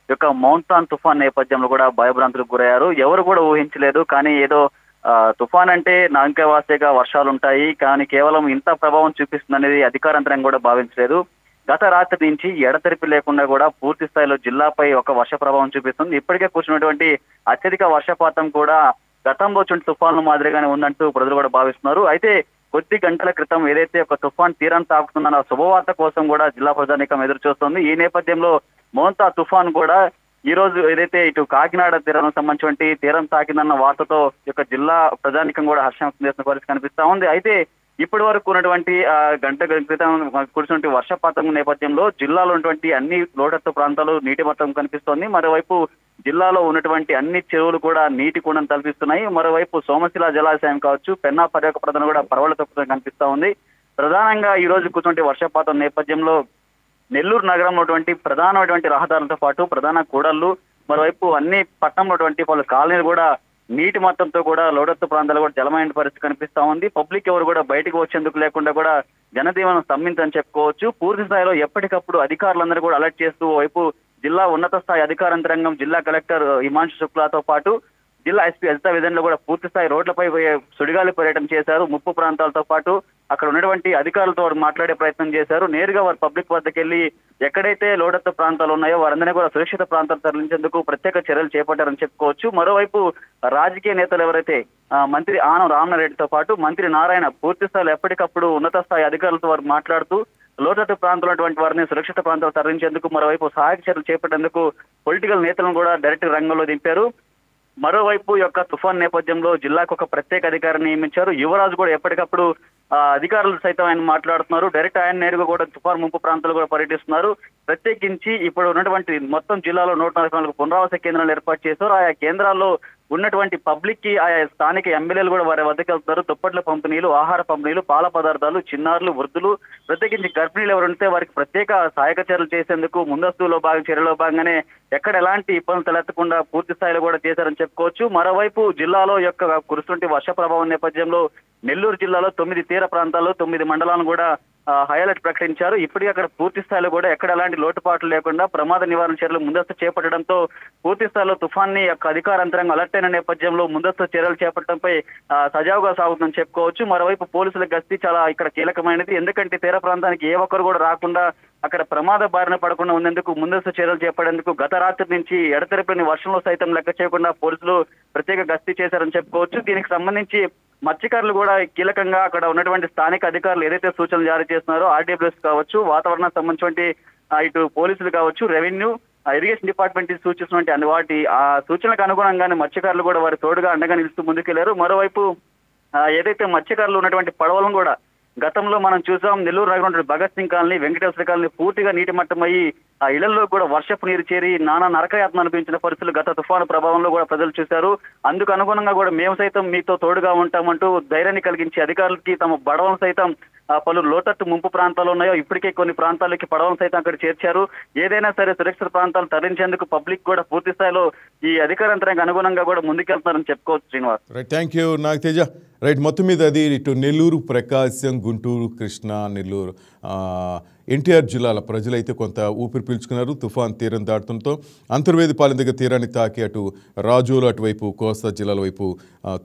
ఈ యొక్క మౌంతాన్ తుఫాన్ నేపథ్యంలో కూడా భయభ్రాంతులకు గురయ్యారు. ఎవరు కూడా ఊహించలేదు. కానీ ఏదో తుఫాన్ అంటే నాంకవాసేగా వర్షాలు ఉంటాయి, కానీ కేవలం ఇంత ప్రభావం చూపిస్తుంది అనేది అధికారంతరం కూడా భావించలేదు. గత రాత్రి నుంచి ఎడతెరిపి లేకుండా కూడా పూర్తి స్థాయిలో జిల్లాపై ఒక వర్ష ప్రభావం చూపిస్తుంది. ఇప్పటికే కూర్చున్నటువంటి అత్యధిక వర్షపాతం కూడా గతంలో వచ్చిన తుఫాన్ల మాదిరిగానే ఉందంటూ ప్రజలు కూడా భావిస్తున్నారు. అయితే కొద్ది గంటల క్రితం ఏదైతే ఒక తుఫాన్ తీరాన్ని తాకుతుందన్న శుభవార్త కోసం కూడా జిల్లా ప్రజానీకం ఎదురు చూస్తోంది. ఈ నేపథ్యంలో మోంతా తుఫాన్ కూడా ఈ రోజు ఏదైతే ఇటు కాకినాడ తీరానికి సంబంధించిన తీరం తాకిందన్న వార్తతో యొక్క జిల్లా ప్రజానీకం కూడా హర్షం వ్యక్తం చేసిన పరిస్థితి కనిపిస్తా ఉంది. అయితే ఇప్పటి వరకు ఉన్నటువంటి గంట క్రితం కురిసినటువంటి వర్షపాతం నేపథ్యంలో జిల్లాలో ఉన్నటువంటి అన్ని లోతట్టు ప్రాంతాలు నీటి మట్టం కనిపిస్తోంది. మరోవైపు జిల్లాలో ఉన్నటువంటి అన్ని చెరువులు కూడా నీటి కుండను తలపిస్తున్నాయి. మరోవైపు సోమశిల జలాశయం కావచ్చు, పెన్నా పర్యాటక ప్రాంతం కూడా పరవళ తొక్కుతూ కనిపిస్తా ఉంది. ప్రధానంగా ఈ రోజు కూర్చుంటే వర్షపాతం నేపథ్యంలో నెల్లూరు నగరంలో ప్రధానమైనటువంటి రహదారులతో పాటు ప్రధాన కూడళ్లు, మరోవైపు అన్ని పట్టణంలో పలు కాలనీలు కూడా నీటి మట్టంతో కూడా లోతట్టు ప్రాంతాలు కూడా జలమైన పరిస్థితి కనిపిస్తా ఉంది. పబ్లిక్ ఎవరు కూడా బయటకు వచ్చేందుకు లేకుండా కూడా జనజీవనం స్తంభించని చెప్పుకోవచ్చు. పూర్తి స్థాయిలో ఎప్పటికప్పుడు అధికారులందరూ కూడా అలర్ట్ చేస్తూ వైపు జిల్లా ఉన్నత స్థాయి అధికారంతరంగం జిల్లా కలెక్టర్ హిమాంశు శుక్లాతో పాటు జిల్లా ఎస్పీ అజిత విధంలో కూడా పూర్తి స్థాయి రోడ్లపై సుడిగాలి పర్యటన చేశారు. ముప్పు ప్రాంతాలతో పాటు అక్కడ ఉన్నటువంటి అధికారులతో మాట్లాడే ప్రయత్నం చేశారు. నేరుగా వారు పబ్లిక్ వద్దకు వెళ్లి ఎక్కడైతే లోతట్టు ప్రాంతాలు ఉన్నాయో వారందరినీ కూడా సురక్షిత ప్రాంతాలు తరలించేందుకు ప్రత్యేక చర్యలు చేపట్టారని చెప్పుకోవచ్చు. మరోవైపు రాజకీయ నేతలు ఎవరైతే మంత్రి ఆనం రామనారెడ్డితో పాటు మంత్రి నారాయణ పూర్తి స్థాయిలో ఎప్పటికప్పుడు ఉన్నత స్థాయి అధికారులతో వారు మాట్లాడుతూ లోతట్టు ప్రాంతంలో ఉన్నటువంటి వారిని సురక్షిత ప్రాంతాలు తరలించేందుకు, మరోవైపు సహాయక చర్యలు చేపట్టేందుకు పొలిటికల్ నేతలను కూడా డైరెక్ట్ రంగంలో దింపారు. మరోవైపు యొక్క తుఫాన్ నేపథ్యంలో జిల్లాకు ఒక ప్రత్యేక అధికారిని నియమించారు. యువరాజు కూడా ఎప్పటికప్పుడు అధికారులు సైతం ఆయన మాట్లాడుతున్నారు. డైరెక్ట్ ఆయన నేరుగా కూడా తుఫాన్ ముంపు ప్రాంతాలు కూడా పర్యటిస్తున్నారు. ప్రత్యేకించి ఇప్పుడు ఉన్నటువంటి మొత్తం జిల్లాలో 144 పునరావాస కేంద్రాలు ఏర్పాటు చేశారు. ఆయా కేంద్రాల్లో ఉన్నటువంటి పబ్లిక్ కి ఆయా స్థానిక ఎమ్మెల్యేలు కూడా వారి వద్దకు వెళ్తున్నారు. దుప్పట్ల పంపిణీలు, ఆహార పంపిణీలు, పాల పదార్థాలు, చిన్నారులు, వృద్ధులు, ప్రత్యేకించి గర్భిణీలు ఎవరు ఉంటే వారికి ప్రత్యేక సహాయక చర్యలు చేసేందుకు చర్యలో భాగంగానే ఎక్కడ ఎలాంటి ఇబ్బందులు తలెత్తకుండా పూర్తి స్థాయిలో కూడా చేశారని చెప్పుకోవచ్చు. మరోవైపు జిల్లాలో యొక్క కురుస్తుంటే వర్ష ప్రభావం నేపథ్యంలో నెల్లూరు జిల్లాలో 9 తీర ప్రాంతాల్లో 9 మండలాలను కూడా హైలైట్ ప్రకటించారు. ఇప్పటికీ అక్కడ పూర్తి స్థాయిలో కూడా ఎక్కడ ఎలాంటి లోటుపాట్లు లేకుండా ప్రమాద నివారణ చర్యలు ముందస్తు చేపట్టడంతో పూర్తి స్థాయిలో తుఫాన్ని యొక్క అధికారంతరంగా అలర్ట్ అయిన నేపథ్యంలో ముందస్తు చర్యలు చేపట్టడంపై సజావుగా సాగుతుందని చెప్పుకోవచ్చు. మరోవైపు పోలీసుల గస్తీ చాలా ఇక్కడ కీలకమైనది. ఎందుకంటే తీర ప్రాంతానికి ఏ ఒక్కరు కూడా రాకుండా అక్కడ ప్రమాద బారిన పడకుండా ఉండేందుకు ముందస్తు చర్యలు చేపట్టేందుకు గత రాత్రి నుంచి ఎడతెరపని వర్షంలో సైతం లెక్క చేయకుండా పోలీసులు ప్రత్యేక గస్తీ చేశారని చెప్పుకోవచ్చు. దీనికి సంబంధించి మత్స్యకారులు కూడా కీలకంగా అక్కడ ఉన్నటువంటి స్థానిక అధికారులు ఏదైతే సూచనలు జారీ చేస్తున్నారో ఆర్డబ్ల్యూఎస్ కావచ్చు, వాతావరణానికి సంబంధించినటువంటి ఇటు పోలీసులు కావచ్చు, రెవెన్యూ, ఇరిగేషన్ డిపార్ట్మెంట్ సూచిస్తున్నటువంటి వాటి ఆ సూచనలకు అనుగుణంగానే మత్స్యకారులు కూడా వారి తోడుగా అండగా నిలుస్తూ ముందుకెళ్లారు. మరోవైపు ఏదైతే మత్స్యకారులు ఉన్నటువంటి పడవలను కూడా గతంలో మనం చూసాం, నెల్లూరు నగరం భగత్ సింగ్ కాలనీ, వెంకటేశ్వర కాలనీ పూర్తిగా నీటి మట్టమయ్యి ఆ ఇళ్లలో కూడా వర్షపు నీరు చేరి నానా నరకయాత్న అనిపించిన పరిస్థితులు గత తుఫాను ప్రభావంలో కూడా ప్రజలు చూశారు. అందుకు అనుగుణంగా కూడా మేము సైతం మీతో తోడుగా ఉంటామంటూ ధైర్యాన్ని కలిగించి అధికారులకి తమ పడవలను సైతం పలు లోతట్టు ముంపు ప్రాంతాలు ఉన్నాయో ఇప్పటికే కొన్ని ప్రాంతాలకి పడవలను సైతం అక్కడ చేర్చారు. ఏదైనా సరే సురక్షిత ప్రాంతాలు తరలించేందుకు పబ్లిక్ కూడా పూర్తి స్థాయిలో ఈ అధికార యంత్రాంగం అనుగుణంగా కూడా ముందుకెళ్తున్నారని చెప్పుకోవచ్చు. Srinivas, thank you Nagateja. Right, మొత్తం మీద అది ఇటు నెల్లూరు, ప్రకాశం, గుంటూరు, కృష్ణా, నెల్లూరు, ఎన్టీఆర్ జిల్లాల ప్రజలైతే కొంత ఊపిరి పీల్చుకున్నారు. తుఫాన్ తీరం దాటుతుండటంతో అంతర్వేదిపాలెం దగ్గర తీరాన్ని తాకి అటు రాజోలు అటువైపు కోస్తా జిల్లాల వైపు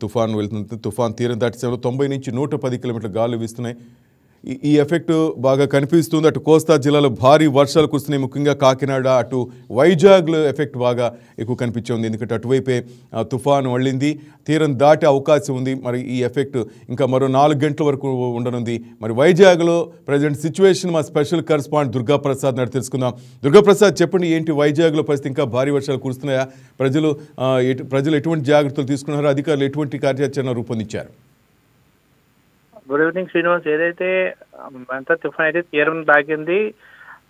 తుఫాన్ వెళ్తుంది. తుఫాన్ తీరం దాటి 90 నుంచి 110 కిలోమీటర్ల గాలు వీస్తున్నాయి. ఈ ఎఫెక్ట్ బాగా కనిపిస్తుంది. అటు కోస్తా జిల్లాలో భారీ వర్షాలు కురుస్తున్నాయి. ముఖ్యంగా కాకినాడ, అటు వైజాగ్లో ఎఫెక్ట్ బాగా ఎక్కువ కనిపించింది. ఎందుకంటే అటువైపే తుఫాను వెళ్ళింది, తీరం దాటే అవకాశం ఉంది. మరి ఈ ఎఫెక్ట్ ఇంకా మరో 4 గంటల వరకు ఉండనుంది. మరి వైజాగ్లో ప్రజెంట్ సిచ్యువేషన్ మా స్పెషల్ కరెస్పాండెంట్ దుర్గాప్రసాద్ నాడు తెలుసుకుందాం. దుర్గాప్రసాద్, చెప్పండి, ఏంటి వైజాగ్లో పరిస్థితి? ఇంకా భారీ వర్షాలు కురుస్తున్నాయా? ప్రజలు ఎటువంటి జాగ్రత్తలు తీసుకున్నారో, అధికారులు ఎటువంటి కార్యాచరణ రూపొందించారు? Good evening Srinivas. ఏదైతే తుఫాన్ అయితే తీరం దాకింది,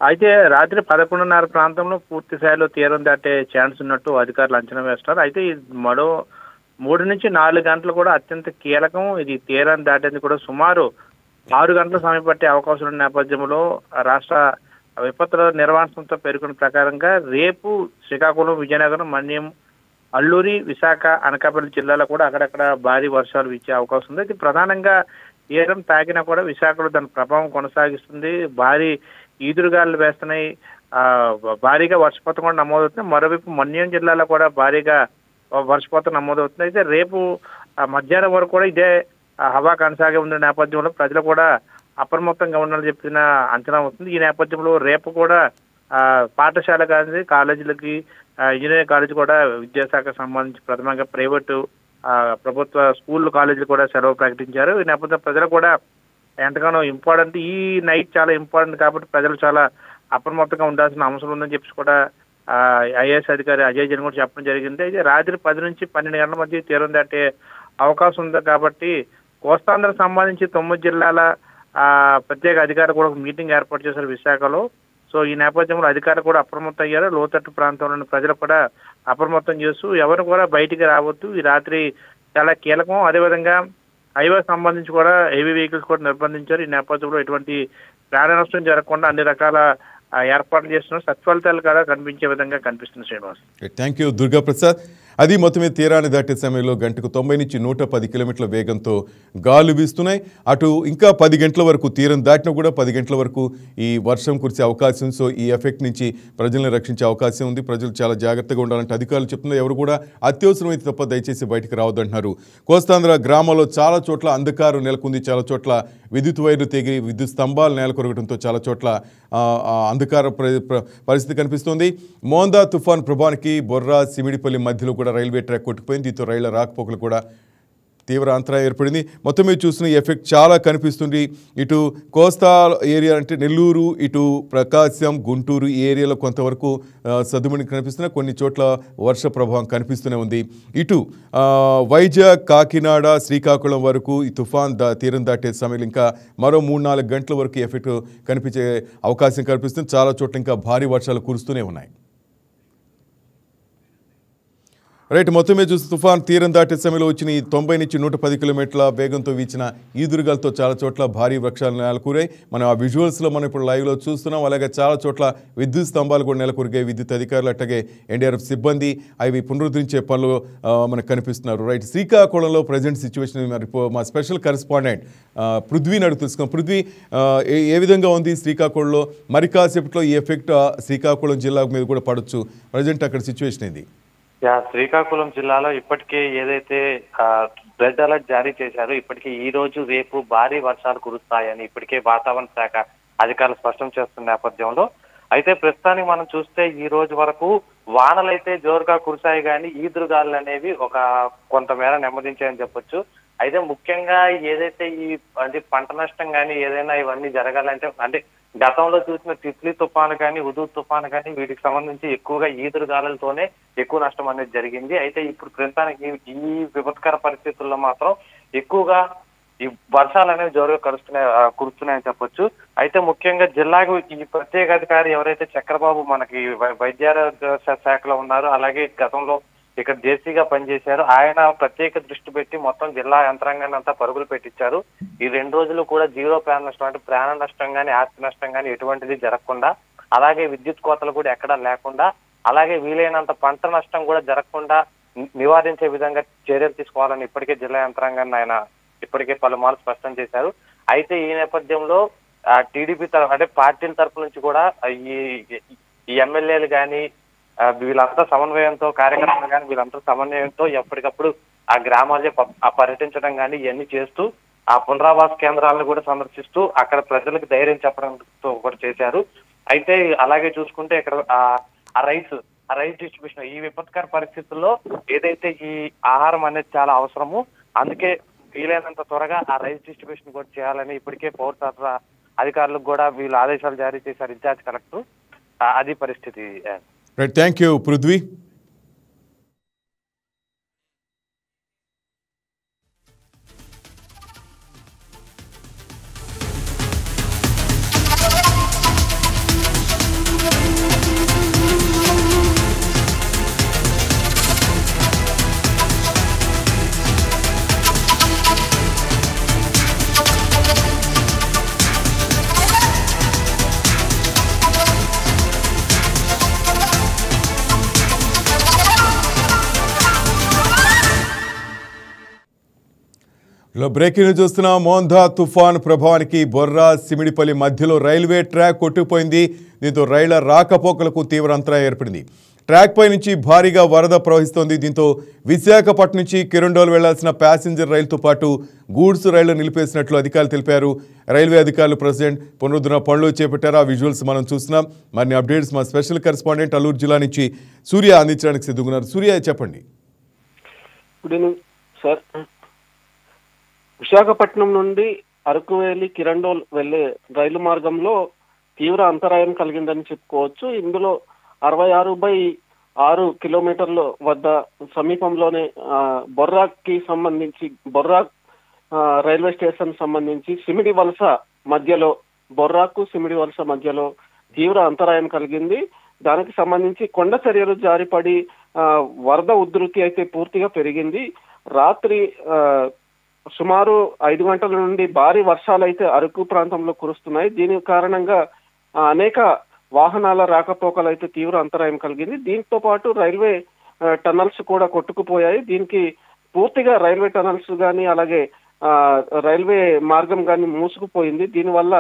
అయితే రాత్రి 11:30 ప్రాంతంలో పూర్తి స్థాయిలో తీరం దాటే ఛాన్స్ ఉన్నట్టు అధికారులు అంచనా వేస్తున్నారు. అయితే మరో 3 నుంచి 4 గంటలు కూడా అత్యంత కీలకం. ఇది తీరాన్ని దాటేందుకు కూడా సుమారు 6 గంటల సమయం పట్టే అవకాశం ఉన్న నేపథ్యంలో రాష్ట్ర విపత్తుల నిర్వహణ సంస్థ పేర్కొన్న ప్రకారంగా రేపు శ్రీకాకుళం, విజయనగరం, మన్యం, అల్లూరి, విశాఖ, అనకాపల్లి జిల్లాలో కూడా అక్కడక్కడ భారీ వర్షాలు వీచే అవకాశం ఉంది. అయితే ప్రధానంగా తీరం తాకినా కూడా విశాఖలో దాని ప్రభావం కొనసాగిస్తుంది. భారీ ఈదురుగాలు వేస్తున్నాయి, భారీగా వర్షపాతం కూడా నమోదవుతుంది. మరోవైపు మన్యం జిల్లాలో కూడా భారీగా వర్షపాతం నమోదవుతుంది. అయితే రేపు మధ్యాహ్నం వరకు కూడా ఇదే హవా కొనసాగే ఉన్న నేపథ్యంలో ప్రజలు కూడా అప్రమత్తంగా ఉండాలని చెప్పిన అంచనా అవుతుంది. ఈ నేపథ్యంలో రేపు కూడా పాఠశాల కానీ కాలేజీలకి, ఇంజనీరింగ్ కాలేజీ కూడా విద్యాశాఖ సంబంధించి ప్రథమంగా ప్రైవేటు, ప్రభుత్వ స్కూల్, కాలేజీలు కూడా సెలవు ప్రకటించారు. ఈ నేపథ్యంలో ప్రజలు కూడా ఎంతగానో ఇంపార్టెంట్, ఈ నైట్ చాలా ఇంపార్టెంట్ కాబట్టి ప్రజలు చాలా అప్రమత్తంగా ఉండాల్సిన అవసరం ఉందని చెప్పి కూడా ఐఏఎస్ అధికారి అజయ్ జైన్ కూడా చెప్పడం జరిగింది. అయితే రాత్రి 10 నుంచి 12 గంటల మధ్య తీరం దాటే అవకాశం ఉంది కాబట్టి కోస్తాంధ్రకు సంబంధించి 9 జిల్లాల ప్రత్యేక అధికారులు కూడా ఒక మీటింగ్ ఏర్పాటు చేశారు విశాఖలో. సో ఈ నేపథ్యంలో అధికారులు కూడా అప్రమత్తం అయ్యారు. లోతట్టు ప్రాంతంలోని ప్రజలు కూడా అప్రమత్తం చేస్తూ ఎవరు కూడా బయటికి రావద్దు, ఈ రాత్రి చాలా కీలకం. అదేవిధంగా హైవే సంబంధించి కూడా హెవీ వెహికల్స్ కూడా నిర్బంధించారు. ఈ నేపథ్యంలో ఎటువంటి ప్రాణ నష్టం జరగకుండా అన్ని రకాల ఏర్పాట్లు చేస్తున్నారు. సత్ఫలితాలు కూడా కనిపించే విధంగా కనిపిస్తుంది. Srinivas, thank you Durgaprasad. అది మొత్తమే తీరాన్ని దాటే సమయంలో గంటకు 90 నుంచి 110 కిలోమీటర్ల వేగంతో గాలు వీస్తున్నాయి. అటు ఇంకా 10 గంటల వరకు తీరం దాటినా కూడా 10 గంటల వరకు ఈ వర్షం కురిసే అవకాశం. సో ఈ ఎఫెక్ట్ నుంచి ప్రజలను రక్షించే అవకాశం ఉంది. ప్రజలు చాలా జాగ్రత్తగా ఉండాలంటే అధికారులు చెప్తున్నారు. ఎవరు కూడా అత్యవసరమైతే తప్ప దయచేసి బయటకు రావద్దంటున్నారు. కోస్తాంధ్ర గ్రామాల్లో చాలా చోట్ల అంధకారం నెలకొంది. చాలా చోట్ల విద్యుత్ వైర్లు తెగి విద్యుత్ స్తంభాలు నెలకొరగడంతో చాలా చోట్ల అంధకార పరిస్థితి కనిపిస్తోంది. మోందా తుఫాన్ ప్రభావానికి బొర్రా, సిమిడిపల్లి మధ్యలో కూడా రైల్వే ట్రాక్ కొట్టుకుపోయింది. దీంతో రైళ్ల రాకపోకలు కూడా తీవ్ర అంతరాయం ఏర్పడింది. మొత్తం మీద చూసిన ఎఫెక్ట్ చాలా కనిపిస్తుంది. ఇటు కోస్తా ఏరియా అంటే నెల్లూరు, ఇటు ప్రకాశం, గుంటూరు ఈ ఏరియాలో కొంతవరకు సద్దుమణి కనిపిస్తున్న, కొన్ని చోట్ల వర్ష ప్రభావం కనిపిస్తూనే ఉంది. ఇటు వైజాగ్, కాకినాడ, శ్రీకాకుళం వరకు ఈ తుఫాన్ తీరం దాటే సమయంలో ఇంకా మరో 3-4 గంటల వరకు ఎఫెక్ట్ కనిపించే అవకాశం కనిపిస్తుంది. చాలా చోట్ల ఇంకా భారీ వర్షాలు కురుస్తూనే ఉన్నాయి. రైట్, మొత్తం మీద చూస్తే తుఫాన్ తీరం దాటే సమయంలో వచ్చిన ఈ 90 నుంచి 110 కిలోమీటర్ల వేగంతో వీచిన ఈదురుగాలతో చాలా చోట్ల భారీ వృక్షాలు నెలకూరాయి. మనం ఆ విజువల్స్లో మనం ఇప్పుడు లైవ్లో చూస్తున్నాం. అలాగే చాలా చోట్ల విద్యుత్ స్తంభాలు కూడా నెలకొరిగాయి. విద్యుత్ అధికారులు అట్లాగే ఎన్డీఆర్ఎఫ్ సిబ్బంది అవి పునరుద్ధరించే పనులు మనకు కనిపిస్తున్నారు. రైట్, శ్రీకాకుళంలో ప్రజెంట్ సిచ్యువేషన్ మరి మా స్పెషల్ కరెస్పాండెంట్ పృథ్వీ నాడు తెలుసుకున్నాం. పృథ్వీ, ఏ విధంగా ఉంది శ్రీకాకుళంలో? మరి కాసేపట్లో ఈ ఎఫెక్ట్ శ్రీకాకుళం జిల్లా మీద కూడా పడవచ్చు. ప్రజెంట్ అక్కడ సిచ్యువేషన్ ఇది. శ్రీకాకుళం జిల్లాలో ఇప్పటికే ఏదైతే రెడ్ అలర్ట్ జారీ చేశారో, ఇప్పటికే ఈ రోజు రేపు భారీ వర్షాలు కురుస్తాయని ఇప్పటికే వాతావరణ శాఖ అధికారులు స్పష్టం చేస్తున్న నేపథ్యంలో అయితే ప్రస్తుతానికి మనం చూస్తే ఈ రోజు వరకు వానలైతే జోరుగా కురిశాయి కానీ ఈదురుగాలు అనేవి ఒక కొంతమేర నెమ్మదించాయని చెప్పొచ్చు. అయితే ముఖ్యంగా ఏదైతే ఈ అంటే పంట నష్టం కానీ ఏదైనా ఇవన్నీ జరగాలంటే అంటే గతంలో చూసిన తిత్లీ తుఫాను కానీ హుదూద్ తుఫాను కానీ వీటికి సంబంధించి ఎక్కువగా ఈదురుగాలతోనే ఎక్కువ నష్టం అనేది జరిగింది. అయితే ఇప్పుడు ప్రస్తుతానికి ఈ విపత్కర పరిస్థితుల్లో మాత్రం ఎక్కువగా ఈ వర్షాలు అనేవి జోరుగా కురుస్తున్నాయని చెప్పొచ్చు. అయితే ముఖ్యంగా జిల్లాకు ఈ ప్రత్యేక అధికారి ఎవరైతే చక్రబాబు మనకి వైద్యారోగ్య శాఖలో ఉన్నారో, అలాగే గతంలో ఇక్కడ జేసీగా పనిచేశారు, ఆయన ప్రత్యేక దృష్టి పెట్టి మొత్తం జిల్లా యంత్రాంగాన్ని అంతా పరుగులు పెట్టించారు. ఈ 2 రోజులు కూడా జీరో ప్రాణ నష్టం అంటే ప్రాణ నష్టం కానీ ఆస్తి నష్టం కానీ ఎటువంటిది జరగకుండా, అలాగే విద్యుత్ కోతలు కూడా ఎక్కడా లేకుండా, అలాగే వీలైనంత పంట నష్టం కూడా జరగకుండా నివారించే విధంగా చర్యలు తీసుకోవాలని ఇప్పటికే జిల్లా యంత్రాంగాన్ని ఆయన ఇప్పటికే పలుమార్లు స్పష్టం చేశారు. అయితే ఈ నేపథ్యంలో టీడీపీ అంటే పార్టీల తరపు నుంచి కూడా ఈ ఎమ్మెల్యేలు కానీ వీళ్ళంతా సమన్వయంతో, కార్యకర్తలు కానీ వీళ్ళంతా సమన్వయంతో ఎప్పటికప్పుడు ఆ గ్రామాలే పర్యటించడం కానీ ఇవన్నీ చేస్తూ ఆ పునరావాస కేంద్రాలను కూడా సందర్శిస్తూ అక్కడ ప్రజలకు ధైర్యం చెప్పడంతో కూడా చేశారు. అయితే అలాగే చూసుకుంటే ఇక్కడ ఆ రైస్ డిస్ట్రిబ్యూషన్ ఈ విపత్కర పరిస్థితుల్లో ఏదైతే ఈ ఆహారం అనేది చాలా అవసరము, అందుకే వీలైనంత త్వరగా ఆ రైస్ డిస్ట్రిబ్యూషన్ కూడా చేయాలని ఇప్పటికే పౌర సరఫరా అధికారులకు కూడా వీళ్ళు ఆదేశాలు జారీ చేశారు ఇన్ఛార్జ్ కలెక్టర్. అది పరిస్థితి. Right, thank you Prithvi. Breaking news చూస్తున్నాం. మోందా తుఫాన్ ప్రభావానికి బొర్రా సిమిడిపల్లి మధ్యలో రైల్వే ట్రాక్ కొట్టుకుపోయింది. దీంతో రైళ్ల రాకపోకలకు తీవ్ర అంతరాయం ఏర్పడింది. ట్రాక్ పై నుంచి భారీగా వరద ప్రవహిస్తోంది. దీంతో విశాఖపట్నం నుంచి కిరండోల్ వెళ్లాల్సిన ప్యాసింజర్ రైలుతో పాటు గూడ్స్ రైళ్లు నిలిపేసినట్లు అధికారులు తెలిపారు. రైల్వే అధికారులు ప్రెసిడెంట్ పునరుద్ధరణ పనులు చేపట్టారు. ఆ విజువల్స్ మనం చూస్తున్నాం. మరిన్ని అప్డేట్స్ మా స్పెషల్ కరెస్పాండెంట్ అల్లూరు జిల్లా నుంచి సూర్య అందించడానికి సిద్ధంగా. సూర్య, చెప్పండి. Good evening sir. విశాఖపట్నం నుండి అరకువేలి కిరండోల్ వెళ్లే రైలు మార్గంలో తీవ్ర అంతరాయం కలిగిందని చెప్పుకోవచ్చు. ఇందులో 66/6 కిలోమీటర్ల వద్ద సమీపంలోనే బొర్రాక్ రైల్వే స్టేషన్ సంబంధించి సిమిడి వలస మధ్యలో బొర్రాకు సిమిడి వలస మధ్యలో తీవ్ర అంతరాయం కలిగింది. దానికి సంబంధించి కొండ చర్యలు జారిపడి వరద ఉధృతి అయితే పూర్తిగా పెరిగింది. రాత్రి సుమారు 5 గంటల నుండి భారీ వర్షాలు అయితే అరకు ప్రాంతంలో కురుస్తున్నాయి. దీని కారణంగా అనేక వాహనాల రాకపోకలు అయితే తీవ్ర అంతరాయం కలిగింది. దీంతో పాటు రైల్వే టనల్స్ కూడా కొట్టుకుపోయాయి. దీనికి పూర్తిగా రైల్వే టనల్స్ కానీ అలాగే రైల్వే మార్గం కానీ మూసుకుపోయింది. దీనివల్ల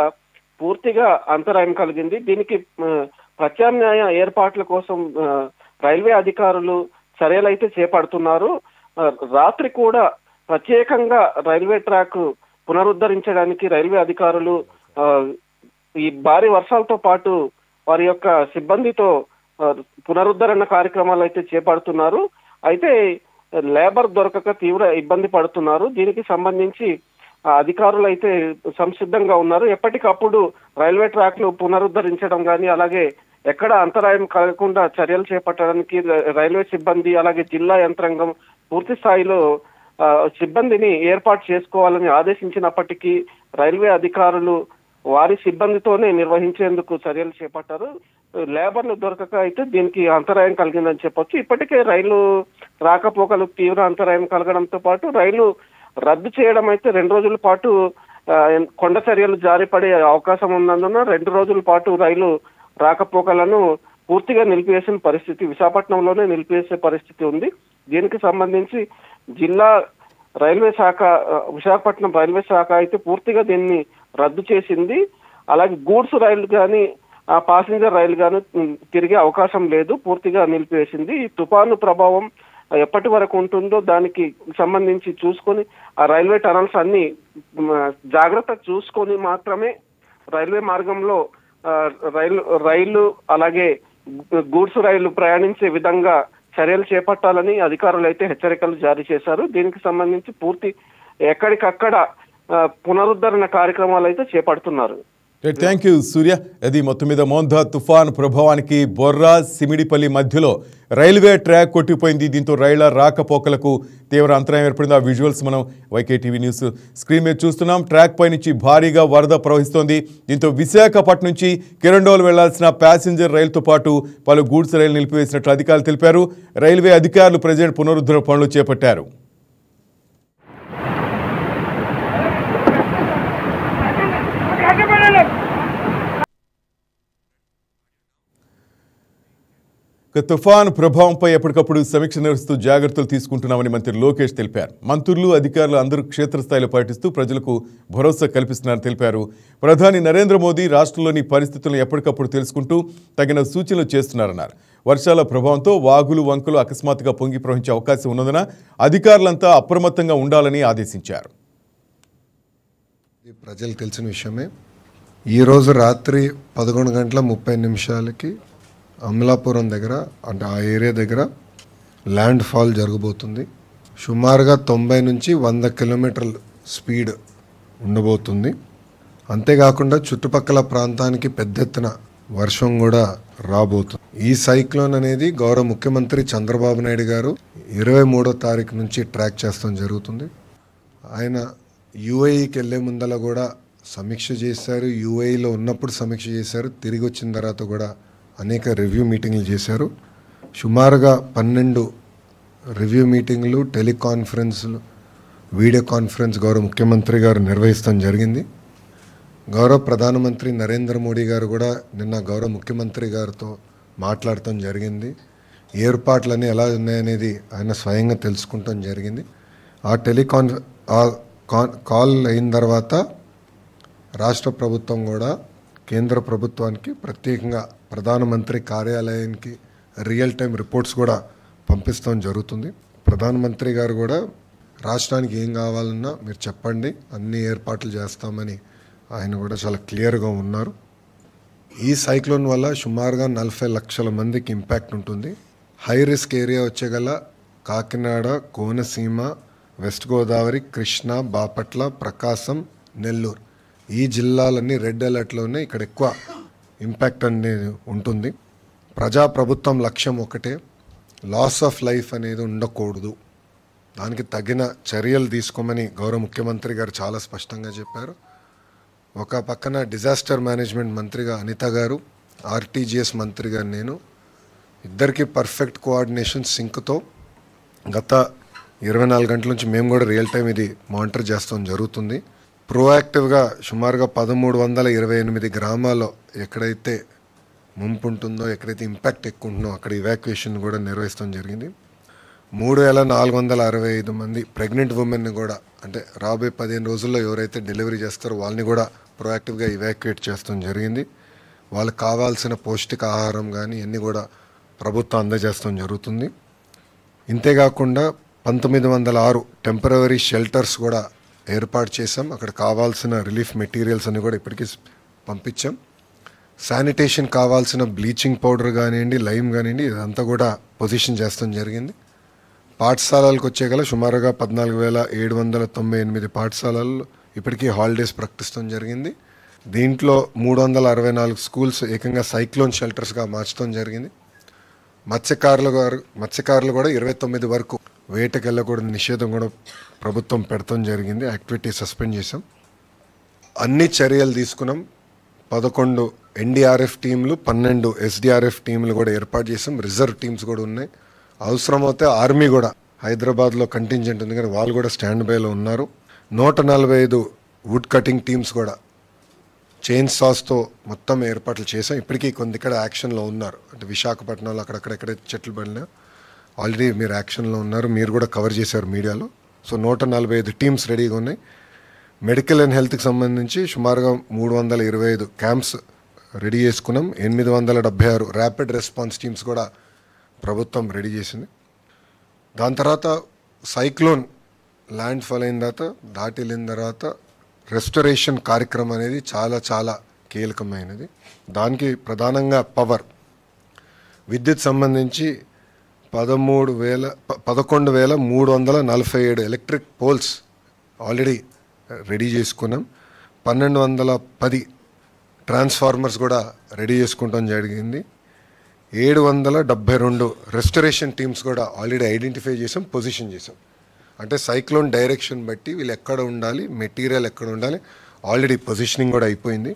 పూర్తిగా అంతరాయం కలిగింది. దీనికి ప్రత్యామ్నాయ ఏర్పాట్ల కోసం రైల్వే అధికారులు చర్యలు అయితే చేపడుతున్నారు. రాత్రి కూడా ప్రత్యేకంగా రైల్వే ట్రాక్ పునరుద్ధరించడానికి రైల్వే అధికారులు ఈ భారీ వర్షాలతో పాటు వారి యొక్క సిబ్బందితో పునరుద్ధరణ కార్యక్రమాలు అయితే చేపడుతున్నారు. అయితే లేబర్ దొరకక తీవ్ర ఇబ్బంది పడుతున్నారు. దీనికి సంబంధించి అధికారులు అయితే సంసిద్ధంగా ఉన్నారు. ఎప్పటికప్పుడు రైల్వే ట్రాక్లు పునరుద్ధరించడం కానీ అలాగే ఎక్కడ అంతరాయం కలగకుండా చర్యలు చేపట్టడానికి రైల్వే సిబ్బంది అలాగే జిల్లా యంత్రాంగం పూర్తి స్థాయిలో సిబ్బందిని ఏర్పాటు చేసుకోవాలని ఆదేశించినప్పటికీ రైల్వే అధికారులు వారి సిబ్బందితోనే నిర్వహించేందుకు చర్యలు చేపట్టారు. లేబర్లు దొరకక అయితే దీనికి అంతరాయం కలిగిందని చెప్పొచ్చు. ఇప్పటికే రైలు రాకపోకలు తీవ్ర అంతరాయం కలగడంతో పాటు రైలు రద్దు చేయడం అయితే 2 రోజుల పాటు కొండ చర్యలు జారిపడే అవకాశం ఉన్నందున 2 రోజుల పాటు రైలు రాకపోకలను పూర్తిగా నిలిపివేసిన పరిస్థితి, విశాఖపట్నంలోనే నిలిపివేసే పరిస్థితి ఉంది. దీనికి సంబంధించి జిల్లా రైల్వే శాఖ, విశాఖపట్నం రైల్వే శాఖ అయితే పూర్తిగా దీన్ని రద్దు చేసింది. అలాగే గూడ్స్ రైలు కానీ ప్యాసింజర్ రైలు కానీ తిరిగే అవకాశం లేదు, పూర్తిగా నిలిపివేసింది. ఈ తుఫాను ప్రభావం ఎప్పటి వరకు ఉంటుందో దానికి సంబంధించి చూసుకొని ఆ రైల్వే టనల్స్ అన్ని జాగ్రత్త చూసుకొని మాత్రమే రైల్వే మార్గంలో రైలు అలాగే గూడ్స్ రైళ్లు ప్రయాణించే విధంగా చర్యలు చేపట్టాలని అధికారులు అయితే హెచ్చరికలు జారీ చేశారు. దీనికి సంబంధించి పూర్తి ఎక్కడికక్కడ పునరుద్ధరణ కార్యక్రమాలు అయితే చేపడుతున్నారు. థ్యాంక్ యూ సూర్య. అది మొత్తం మీద మోందా తుఫాన్ ప్రభావానికి బొర్రా సిమిడిపల్లి మధ్యలో రైల్వే ట్రాక్ కొట్టిపోయింది. దీంతో రైళ్ల రాకపోకలకు తీవ్ర అంతరాయం ఏర్పడింది. ఆ విజువల్స్ మనం వైకేటీవీ న్యూస్ స్క్రీన్ మీద చూస్తున్నాం. ట్రాక్ పై నుంచి భారీగా వరద ప్రవహిస్తోంది. దీంతో విశాఖపట్నం నుంచి కిరండోల్ వెళ్లాల్సిన ప్యాసింజర్ రైలుతో పాటు పలు గూడ్స్ రైలు నిలిపివేసినట్లు అధికారులు తెలిపారు. రైల్వే అధికారులు ప్రజెంట్ పునరుద్ధరణ పనులు చేపట్టారు. తుఫాన్ ప్రభావంపై ఎప్పటికప్పుడు సమీక్ష నిర్వహిస్తూ జాగ్రత్తలు తీసుకుంటున్నామని మంత్రి లోకేష్ తెలిపారు. మంత్రులు అధికారులు అందరూ క్షేత్రస్థాయిలో పర్యటిస్తూ ప్రజలకు భరోసా కల్పిస్తున్నారని తెలిపారు. ప్రధాని నరేంద్ర మోదీ రాష్ట్రంలోని పరిస్థితులను ఎప్పటికప్పుడు తెలుసుకుంటూ తగిన సూచనలు చేస్తున్నారన్నారు. వర్షాల ప్రభావంతో వాగులు వంకలు అకస్మాత్తుగా పొంగి ప్రవహించే అవకాశం ఉన్నందున అధికారులంతా అప్రమత్తంగా ఉండాలని ఆదేశించారు. ప్రజలకు తెలిసిన విషయమే. ఈరోజు రాత్రి 11:30 అమలాపురం దగ్గర అంటే ఆ ఏరియా దగ్గర ల్యాండ్ ఫాల్ జరగబోతుంది. సుమారుగా 90 నుంచి 100 కిలోమీటర్ల స్పీడ్ ఉండబోతుంది. అంతేకాకుండా చుట్టుపక్కల ప్రాంతానికి పెద్ద ఎత్తున వర్షం కూడా రాబోతుంది. ఈ సైక్లోన్ అనేది గౌరవ ముఖ్యమంత్రి చంద్రబాబు నాయుడు గారు 23వ తారీఖు నుంచి ట్రాక్ చేస్తాం జరుగుతుంది. ఆయన యూఏఈకి వెళ్లే ముందల కూడా సమీక్ష చేశారు. యూఏఈలో ఉన్నప్పుడు సమీక్ష చేశారు. తిరిగి వచ్చిన తర్వాత కూడా అనేక రివ్యూ మీటింగ్లు చేశారు. సుమారుగా 12 రివ్యూ మీటింగ్లు, టెలికాన్ఫరెన్స్లు, వీడియో కాన్ఫరెన్స్ గౌరవ ముఖ్యమంత్రి గారు నిర్వహిస్తాం జరిగింది. గౌరవ ప్రధానమంత్రి నరేంద్ర మోడీ గారు కూడా నిన్న గౌరవ ముఖ్యమంత్రి గారితో మాట్లాడటం జరిగింది. ఏర్పాట్లన్నీ ఎలా ఉన్నాయనేది ఆయన స్వయంగా తెలుసుకుంటాం జరిగింది. ఆ కాల్ అయిన తర్వాత రాష్ట్ర ప్రభుత్వం కూడా కేంద్ర ప్రభుత్వానికి ప్రత్యేకంగా ప్రధానమంత్రి కార్యాలయానికి రియల్ టైం రిపోర్ట్స్ కూడా పంపిస్తాం జరుగుతుంది. ప్రధానమంత్రి గారు కూడా రాష్ట్రానికి ఏం కావాలన్నా మీరు చెప్పండి, అన్ని ఏర్పాట్లు చేస్తామని ఆయన కూడా చాలా క్లియర్గా ఉన్నారు. ఈ సైక్లోన్ వల్ల సుమారుగా 40 లక్షల మందికి ఇంపాక్ట్ ఉంటుంది. హై రిస్క్ ఏరియా వచ్చేగల కాకినాడ, కోనసీమ, వెస్ట్ గోదావరి, కృష్ణా, బాపట్ల, ప్రకాశం, నెల్లూరు ఈ జిల్లాలన్నీ రెడ్ అలర్ట్లోనే. ఇక్కడ ఎక్కువ ఇంపాక్ట్ అనేది ఉంటుంది. ప్రజాప్రభుత్వం లక్ష్యం ఒకటే, లాస్ ఆఫ్ లైఫ్ అనేది ఉండకూడదు. దానికి తగిన చర్యలు తీసుకోమని గౌరవ ముఖ్యమంత్రి గారు చాలా స్పష్టంగా చెప్పారు. ఒక పక్కన డిజాస్టర్ మేనేజ్మెంట్ మంత్రిగా అనిత గారు, ఆర్టీజీఎస్ మంత్రిగా నేను, ఇద్దరికి పర్ఫెక్ట్ కోఆర్డినేషన్ సింక్తో గత 24 గంటల నుంచి మేము కూడా రియల్ టైం ఇది మానిటర్ చేస్తాం జరుగుతుంది. ప్రోయాక్టివ్గా సుమారుగా 1328 గ్రామాల్లో ఎక్కడైతే ముంపు ఉంటుందో, ఎక్కడైతే ఇంపాక్ట్ ఎక్కువ ఉంటుందో అక్కడ ఇవాక్యుయేషన్ కూడా నిర్వహిస్తాం జరిగింది. 3465 మంది ప్రెగ్నెంట్ ఉమెన్ని కూడా, అంటే రాబోయే 15 రోజుల్లో ఎవరైతే డెలివరీ చేస్తారో వాళ్ళని కూడా ప్రోయాక్టివ్గా ఇవాక్యుయేట్ చేస్తాం జరిగింది. వాళ్ళకి కావాల్సిన పౌష్టిక ఆహారం కానీ ఇవన్నీ కూడా ప్రభుత్వం అందజేస్తాం జరుగుతుంది. ఇంతేకాకుండా 1906 టెంపరవరీ షెల్టర్స్ కూడా ఏర్పాటు చేసాం. అక్కడ కావాల్సిన రిలీఫ్ మెటీరియల్స్ అన్ని కూడా ఇప్పటికీ పంపించాం. శానిటేషన్ కావాల్సిన బ్లీచింగ్ పౌడర్ కానివ్వండి, లైమ్ కానివ్వండి, ఇదంతా కూడా పొజిషన్ చేస్తాం జరిగింది. పాఠశాలలకు వచ్చేగల సుమారుగా 14,798 పాఠశాలలు ఇప్పటికీ హాలిడేస్ ప్రకటిస్తాం జరిగింది. దీంట్లో 364 స్కూల్స్ ఏకంగా సైక్లోన్ షెల్టర్స్గా మార్చడం జరిగింది. మత్స్యకారులు కూడా 29 వరకు వేటకి వెళ్ళకూడదు నిషేధం కూడా ప్రభుత్వం పెడతాం జరిగింది. యాక్టివిటీ సస్పెండ్ చేసాం. అన్ని చర్యలు తీసుకున్నాం. 11 ఎన్డీఆర్ఎఫ్ టీంలు, 12 ఎస్డీఆర్ఎఫ్ టీంలు కూడా ఏర్పాటు చేసాం. రిజర్వ్ టీమ్స్ కూడా ఉన్నాయి. అవసరమైతే ఆర్మీ కూడా హైదరాబాద్లో కంటింజెంట్ ఉంది కానీ వాళ్ళు కూడా స్టాండ్ బైలో ఉన్నారు. 145 వుడ్ కటింగ్ టీమ్స్ కూడా చైన్ సాస్తో మొత్తం ఏర్పాట్లు చేసాం. ఇప్పటికీ కొన్ని ఇక్కడ యాక్షన్లో ఉన్నారు. అంటే విశాఖపట్నంలో అక్కడెక్కడైతే చెట్లు పడినా ఆల్రెడీ మీరు యాక్షన్లో ఉన్నారు. మీరు కూడా కవర్ చేశారు మీడియాలో. సో 145 టీమ్స్ రెడీగా ఉన్నాయి. మెడికల్ అండ్ హెల్త్కి సంబంధించి సుమారుగా 325 క్యాంప్స్ రెడీ చేసుకున్నాం. 876 ర్యాపిడ్ రెస్పాన్స్ టీమ్స్ కూడా ప్రభుత్వం రెడీ చేసింది. దాని తర్వాత సైక్లోన్ ల్యాండ్ ఫాల్ అయిన తర్వాత, దాటి వెళ్ళిన తర్వాత రెస్టరేషన్ కార్యక్రమం అనేది చాలా కీలకమైనది. దానికి ప్రధానంగా పవర్, విద్యుత్ సంబంధించి 11,347 ఎలక్ట్రిక్ పోల్స్ ఆల్రెడీ రెడీ చేసుకున్నాం. 1,210 ట్రాన్స్ఫార్మర్స్ కూడా రెడీ చేసుకుంటాం జరిగింది. 772 రెస్టరేషన్ టీమ్స్ కూడా ఆల్రెడీ ఐడెంటిఫై చేసాం, పొజిషన్ చేసాం. అంటే సైక్లోన్ డైరెక్షన్ బట్టి వీళ్ళు ఎక్కడ ఉండాలి, మెటీరియల్ ఎక్కడ ఉండాలి, ఆల్రెడీ పొజిషనింగ్ కూడా అయిపోయింది.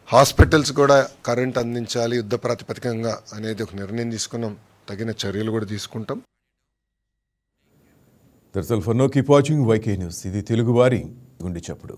హాస్పిటల్స్ కూడా కరెంట్ అందించాలి యుద్ధ ప్రాతిపదికంగా అనేది ఒక నిర్ణయం తీసుకున్నాం. తగిన చర్యలు కూడా తీసుకుంటాం. That's all for now keep watching YK news. ఇది తెలుగువారి గుండె చప్పుడు.